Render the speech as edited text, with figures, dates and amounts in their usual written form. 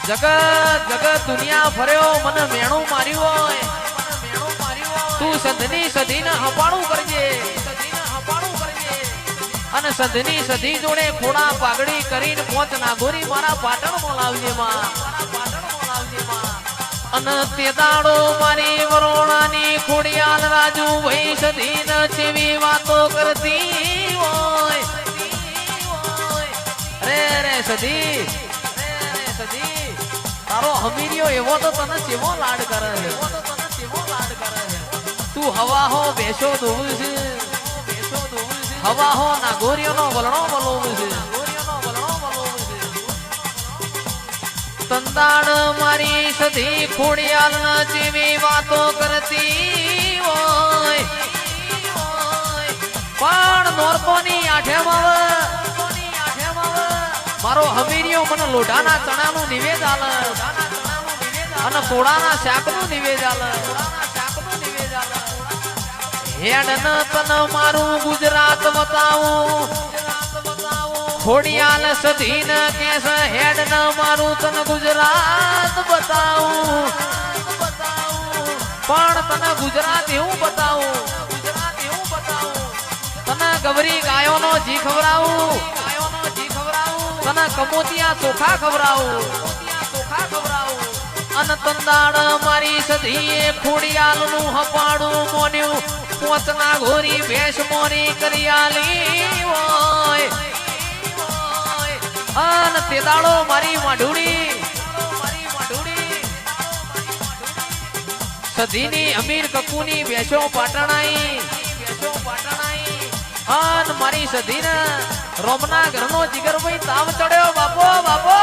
જગત જગત દુનિયા ફર્યો મને મેણું માર્યું હોય તું સંધની સધીને હપાણું કરજે અને સંધની સધી જોડે ખોડા પાઘડી કરીને પોચ નાગોરી મારા પાટણમાં લાવજે માં અને તે દાડો મારી વરોણાની ખોડિયાલ રાજુ ભાઈ સધીને જેવી વાતો કરતી હોય રે રે સધી તારો હમીરિયો એવો તો તને કેવો લાડ કરે તું હવા હો બેસો ધોવું છે હવા હો નાગોરીઓનો વલણો વલોવું છે તંદાણ મારી સધી ખોડિયાલ ના જેવી વાતો કરતી હોય પણ નોરકોની આઠેમાં મારો હમીરિયો મને લોઢાના ચણાનું નિવેદ આલે અને સોડાના શાકનું નિવેદ આલે હેડ ન તન મારું ગુજરાત બતાવું ખોડિયાલ સધીન કેસ હેડ ન મારું તન ગુજરાત બતાવું પણ તને ગુજરાત એવું બતાવું તને ગવરી ગાયોનો જી ખવડાવું તને કમોતિયા ચોખા ખવડાવું અને તંદાણ મારી સધીએ ખોડિયાલ નું હપાડું મોન્યું પોચના ઘોરી ભેંસ મોરી કરી આલી હોય અને તે દાડો મારી માઢુડી સધીની અમીર કકુની ભેંસો પાટણાઈ અન મારી સધીને રોમના ઘરનો જીગરભાઈ તાવ ચડ્યો બાપો બાપો